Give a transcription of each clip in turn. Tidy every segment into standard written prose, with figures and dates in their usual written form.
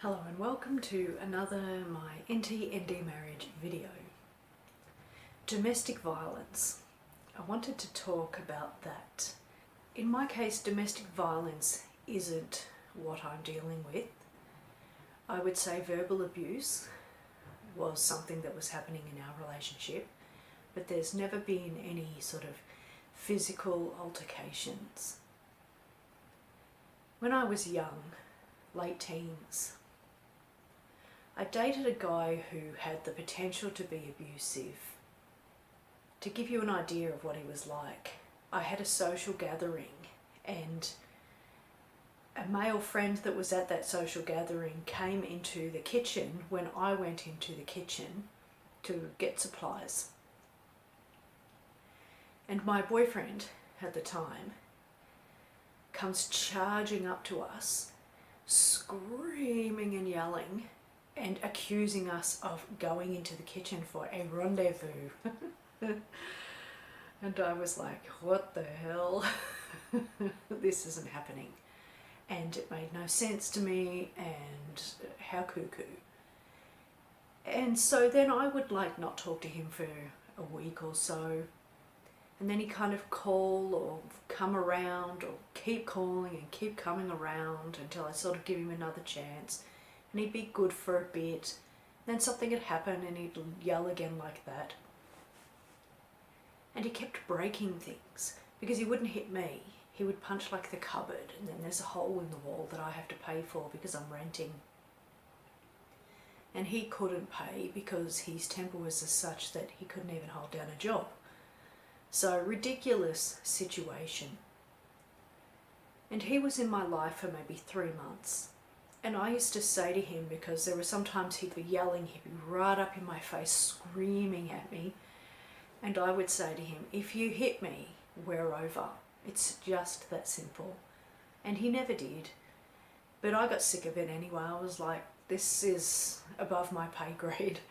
Hello and welcome to another my NT marriage video. Domestic violence. I wanted to talk about that. In my case, domestic violence isn't what I'm dealing with. I would say verbal abuse was something that was happening in our relationship, but there's never been any sort of physical altercations. When I was young, late teens, I dated a guy who had the potential to be abusive. To give you an idea of what he was like, I had a social gathering and a male friend that was at that social gathering came into the kitchen when I went into the kitchen to get supplies. And my boyfriend at the time comes charging up to us, screaming and yelling and accusing us of going into the kitchen for a rendezvous. And I was like, what the hell? This isn't happening. And it made no sense to me, and how cuckoo. And so then I would not talk to him for a week or so. And then he'd kind of call or come around or keep calling and keep coming around until I sort of give him another chance. And he'd be good for a bit, then something would happen and he'd yell again like that. And he kept breaking things because he wouldn't hit me. He would punch like the cupboard, and then there's a hole in the wall that I have to pay for because I'm renting. And he couldn't pay because his temper was as such that he couldn't even hold down a job. So, ridiculous situation. And he was in my life for maybe 3 months. And I used to say to him, because there were sometimes he'd be yelling, he'd be right up in my face, screaming at me. And I would say to him, if you hit me, we're over. It's just that simple. And he never did. But I got sick of it anyway. I was like, this is above my pay grade.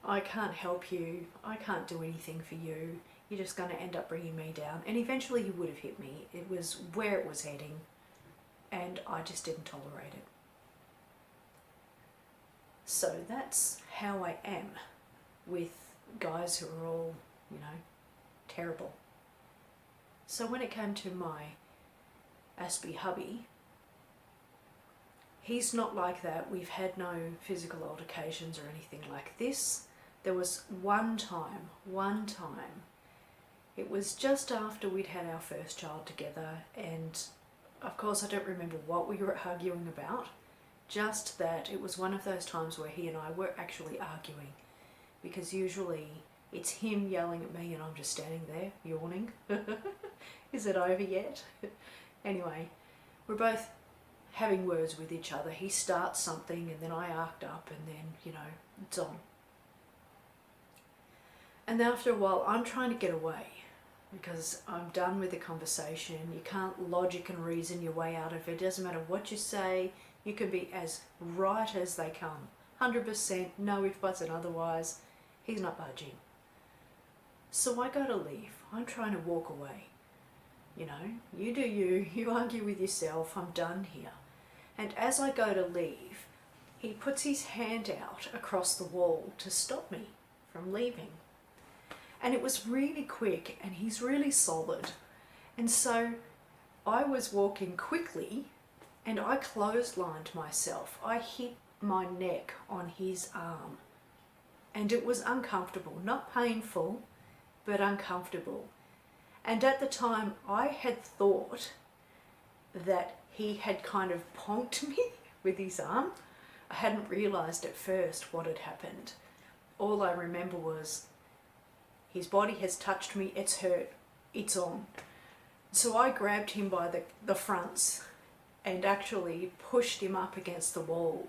I can't help you. I can't do anything for you. You're just going to end up bringing me down. And eventually he would have hit me. It was where it was heading. And I just didn't tolerate it. So that's how I am with guys who are all, terrible. So when it came to my Aspie hubby, he's not like that. We've had no physical altercations or anything like this. There was one time. It was just after we'd had our first child together, and of course I don't remember what we were arguing about. Just that it was one of those times where he and I were actually arguing, because usually it's him yelling at me and I'm just standing there yawning. Is it over yet? Anyway, we're both having words with each other. He starts something and then I arced up, and then, it's on. And then after a while I'm trying to get away because I'm done with the conversation. You can't logic and reason your way out of it. It doesn't matter what you say. You can be as right as they come. 100%, no ifs, buts and otherwise. He's not budging. So I go to leave. I'm trying to walk away. You do you. You argue with yourself. I'm done here. And as I go to leave, he puts his hand out across the wall to stop me from leaving. And it was really quick, and he's really solid. And so I was walking quickly, and I clotheslined myself. I hit my neck on his arm. And it was uncomfortable, not painful, but uncomfortable. And at the time, I had thought that he had kind of ponked me with his arm. I hadn't realised at first what had happened. All I remember was, his body has touched me, it's hurt, it's on. So I grabbed him by the fronts and actually pushed him up against the wall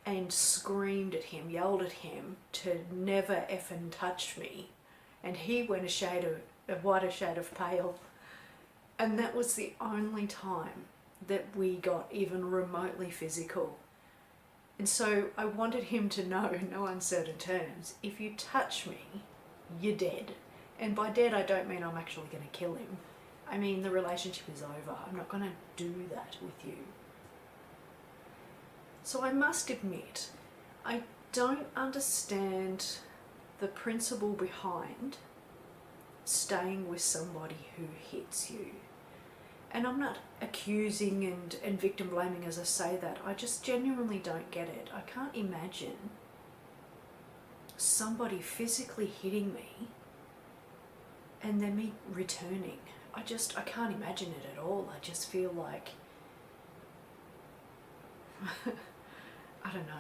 and screamed at him, yelled at him to never effing touch me. And he went a whiter shade of pale. And that was the only time that we got even remotely physical. And so I wanted him to know, in no uncertain terms, if you touch me, you're dead. And by dead, I don't mean I'm actually going to kill him. I mean, the relationship is over. I'm not going to do that with you. So I must admit, I don't understand the principle behind staying with somebody who hits you. And I'm not accusing and victim blaming as I say that. I just genuinely don't get it. I can't imagine somebody physically hitting me and then me returning. I can't imagine it at all. I just feel like, I don't know.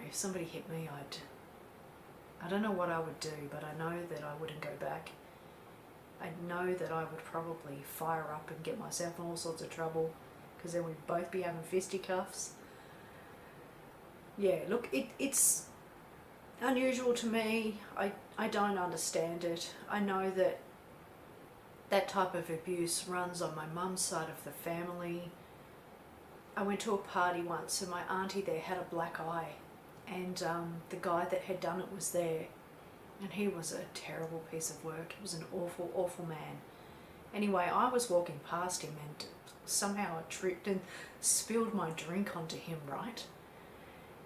If somebody hit me, I don't know what I would do, but I know that I wouldn't go back. I know that I would probably fire up and get myself in all sorts of trouble, because then we'd both be having fisticuffs. Yeah, look, it's unusual to me. I don't understand it. I know that that type of abuse runs on my mum's side of the family. I went to a party once and my auntie there had a black eye, and the guy that had done it was there, and he was a terrible piece of work. He was an awful, awful man. Anyway, I was walking past him and somehow I tripped and spilled my drink onto him, right?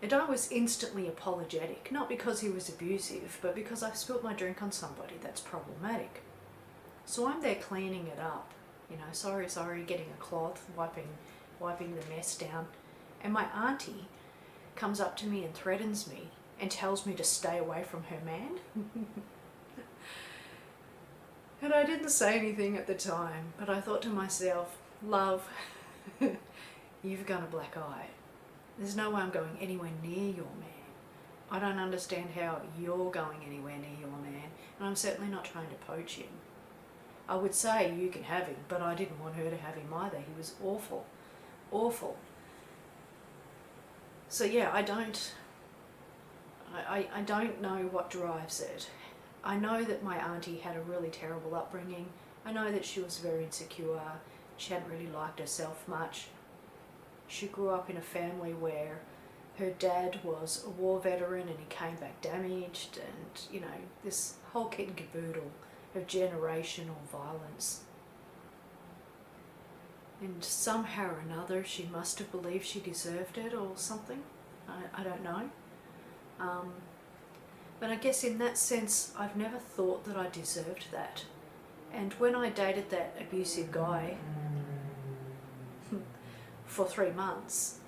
And I was instantly apologetic, not because he was abusive, but because I spilled my drink on somebody that's problematic. So I'm there cleaning it up, sorry, getting a cloth, wiping the mess down. And my auntie comes up to me and threatens me and tells me to stay away from her man. And I didn't say anything at the time, but I thought to myself, love, you've got a black eye. There's no way I'm going anywhere near your man. I don't understand how you're going anywhere near your man, and I'm certainly not trying to poach him. I would say you can have him, but I didn't want her to have him either. He was awful, awful. So yeah, I don't know what drives it. I know that my auntie had a really terrible upbringing. I know that she was very insecure. She hadn't really liked herself much. She grew up in a family where her dad was a war veteran and he came back damaged, and this whole kit and caboodle of generational violence. And somehow or another she must have believed she deserved it or something. I don't know. But I guess in that sense I've never thought that I deserved that. And when I dated that abusive guy for 3 months,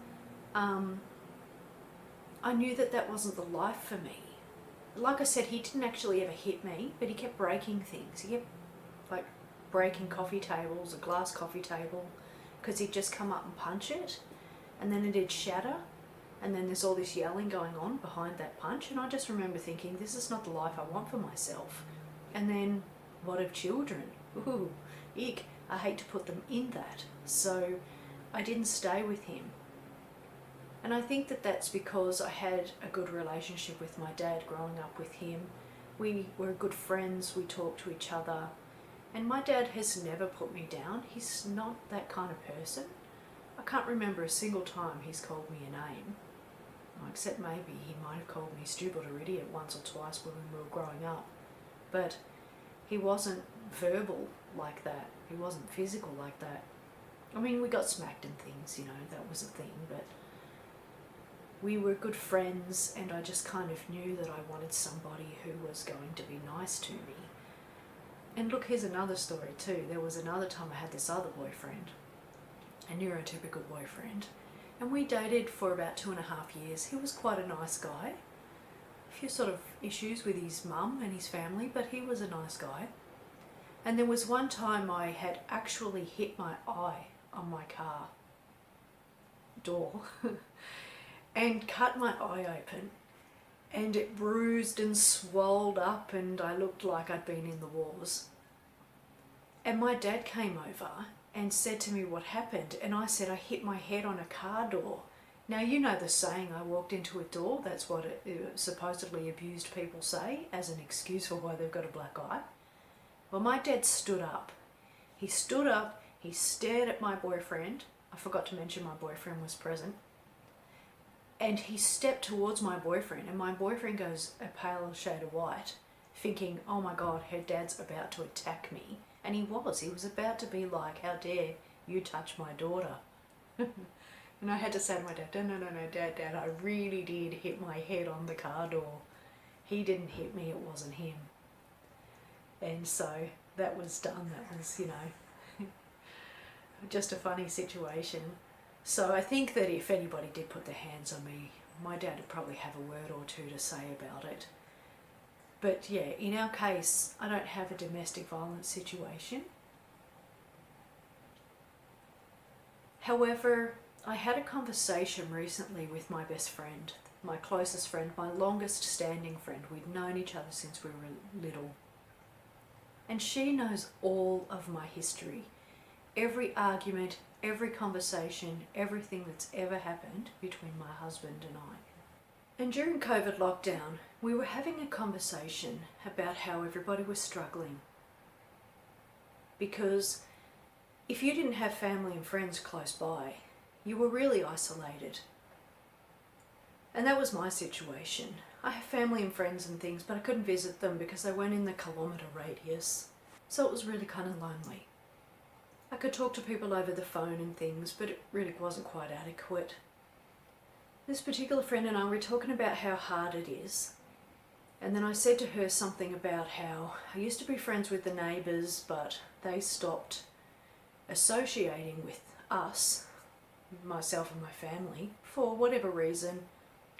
I knew that that wasn't the life for me. Like I said, he didn't actually ever hit me, but he kept breaking things. He kept breaking coffee tables, a glass coffee table, because he'd just come up and punch it, and then it'd shatter, and then there's all this yelling going on behind that punch, and I just remember thinking, this is not the life I want for myself. And then, what of children? Ooh, ick, I hate to put them in that. So I didn't stay with him. And I think that that's because I had a good relationship with my dad growing up with him. We were good friends, we talked to each other, and my dad has never put me down. He's not that kind of person. I can't remember a single time he's called me a name, except maybe he might have called me stupid or idiot once or twice when we were growing up. But he wasn't verbal like that. He wasn't physical like that. I mean, we got smacked and things, that was a thing, but we were good friends, and I just kind of knew that I wanted somebody who was going to be nice to me. And look, here's another story too. There was another time I had this other boyfriend, a neurotypical boyfriend, and we dated for about 2.5 years. He was quite a nice guy. A few sort of issues with his mum and his family, but he was a nice guy. And there was one time I had actually hit my eye on my car door and cut my eye open, and it bruised and swelled up, and I looked like I'd been in the wars. And my dad came over and said to me what happened, and I said I hit my head on a car door. Now, you know the saying, I walked into a door. That's what supposedly abused people say as an excuse for why they've got a black eye. Well, my dad stood up. He stood up, he stared at my boyfriend. I forgot to mention my boyfriend was present. And he stepped towards my boyfriend, and my boyfriend goes a pale shade of white, thinking, oh my God, her dad's about to attack me. And he was about to be like, how dare you touch my daughter? And I had to say to my dad, no, Dad, I really did hit my head on the car door. He didn't hit me, it wasn't him. And so that was done. That was, just a funny situation. So I think that if anybody did put their hands on me, my dad would probably have a word or two to say about it. But yeah, in our case, I don't have a domestic violence situation. However, I had a conversation recently with my best friend, my closest friend, my longest standing friend. We'd known each other since we were little. And she knows all of my history. Every argument, every conversation, everything that's ever happened between my husband and I. And during COVID lockdown, we were having a conversation about how everybody was struggling. Because if you didn't have family and friends close by, you were really isolated. And that was my situation. I have family and friends and things, but I couldn't visit them because they weren't in the kilometre radius. So it was really kind of lonely. I could talk to people over the phone and things, but it really wasn't quite adequate. This particular friend and I were talking about how hard it is. And then I said to her something about how I used to be friends with the neighbours, but they stopped associating with us, myself and my family, for whatever reason.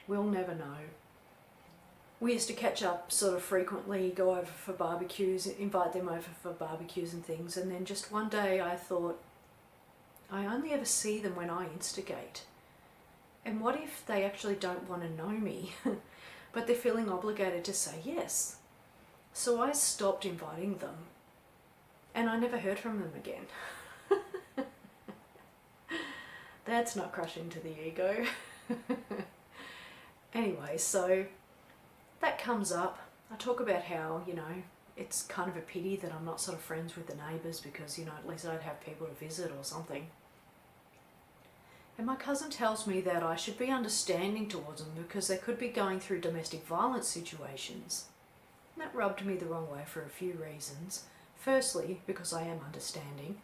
We'll never know. We used to catch up sort of frequently, go over for barbecues, invite them over for barbecues and things, and then just one day I thought, I only ever see them when I instigate. And what if they actually don't want to know me, but they're feeling obligated to say yes? So I stopped inviting them, and I never heard from them again. That's not crushing to the ego. Anyway, so that comes up. I talk about how, it's kind of a pity that I'm not sort of friends with the neighbours because, at least I'd have people to visit or something. And my cousin tells me that I should be understanding towards them because they could be going through domestic violence situations. And that rubbed me the wrong way for a few reasons. Firstly, because I am understanding.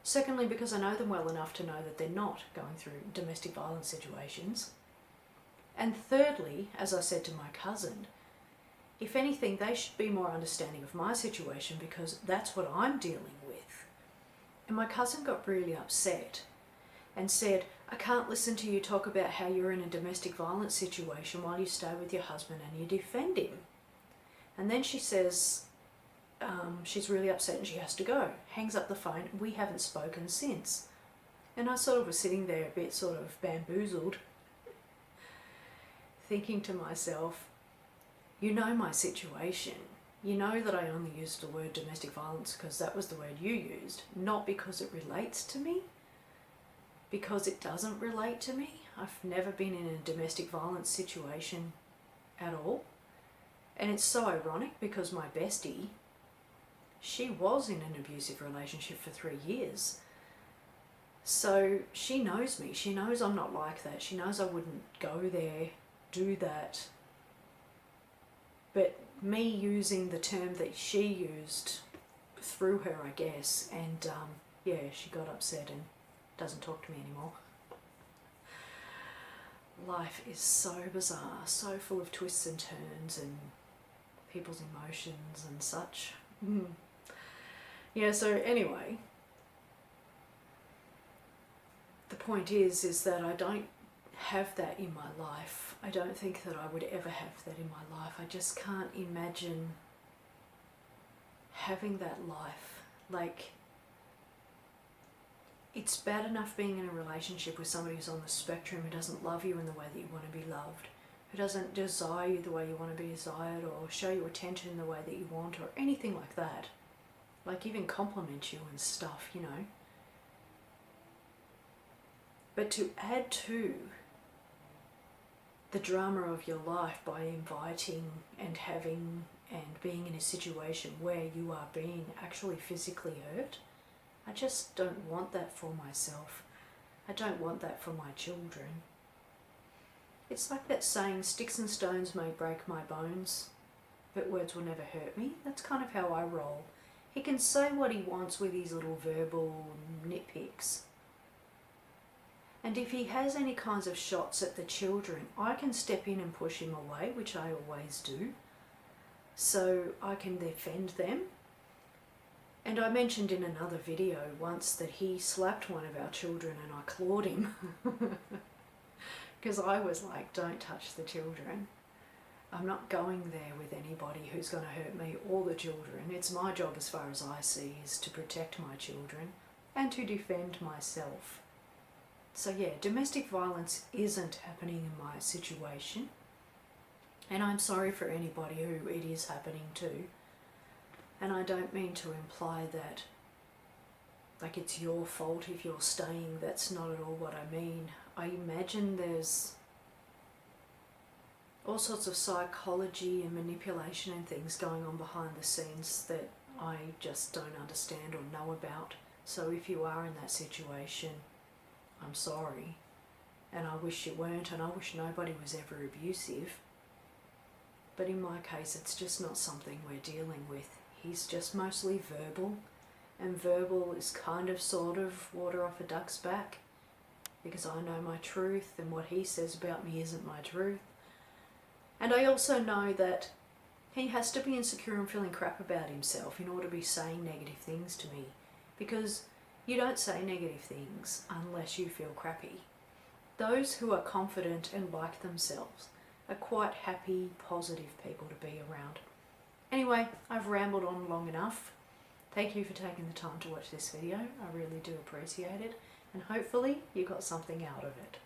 Secondly, because I know them well enough to know that they're not going through domestic violence situations. And thirdly, as I said to my cousin, if anything, they should be more understanding of my situation because that's what I'm dealing with. And my cousin got really upset and said, I can't listen to you talk about how you're in a domestic violence situation while you stay with your husband and you defend him. And then she says, she's really upset and she has to go. Hangs up the phone. We haven't spoken since. And I sort of was sitting there a bit sort of bamboozled, thinking to myself, you know my situation. You know that I only used the word domestic violence because that was the word you used, not because it relates to me, because it doesn't relate to me. I've never been in a domestic violence situation at all. And it's so ironic because my bestie, she was in an abusive relationship for 3 years. So she knows me. She knows I'm not like that. She knows I wouldn't go there, do that. But me using the term that she used through her, I guess, and she got upset and doesn't talk to me anymore. Life is so bizarre, so full of twists and turns and people's emotions and such. Yeah, so anyway, the point is that I don't have that in my life. I don't think that I would ever have that in my life. I just can't imagine having that life. Like, it's bad enough being in a relationship with somebody who's on the spectrum, who doesn't love you in the way that you want to be loved, who doesn't desire you the way you want to be desired, or show you attention in the way that you want, or anything like that. Like even compliment you and stuff, But to add to the drama of your life by inviting and having and being in a situation where you are being actually physically hurt, I just don't want that for myself. I don't want that for my children. It's like that saying, sticks and stones may break my bones, but words will never hurt me. That's kind of how I roll. He can say what he wants with his little verbal nitpicks, And if he has any kinds of shots at the children, I can step in and push him away, which I always do, so I can defend them. And I mentioned in another video once that he slapped one of our children and I clawed him because I was like, don't touch the children. I'm not going there with anybody who's going to hurt me or the children. It's my job, as far as I see, is to protect my children and to defend myself. So yeah, domestic violence isn't happening in my situation. And I'm sorry for anybody who it is happening to. And I don't mean to imply that like it's your fault if you're staying. That's not at all what I mean. I imagine there's all sorts of psychology and manipulation and things going on behind the scenes that I just don't understand or know about. So if you are in that situation, I'm sorry. And I wish you weren't, and I wish nobody was ever abusive. But in my case, it's just not something we're dealing with. He's just mostly verbal, and verbal is kind of sort of water off a duck's back, because I know my truth and what he says about me isn't my truth. And I also know that he has to be insecure and feeling crap about himself in order to be saying negative things to me, because you don't say negative things unless you feel crappy. Those who are confident and like themselves are quite happy, positive people to be around. Anyway, I've rambled on long enough. Thank you for taking the time to watch this video. I really do appreciate it. And hopefully you got something out of it.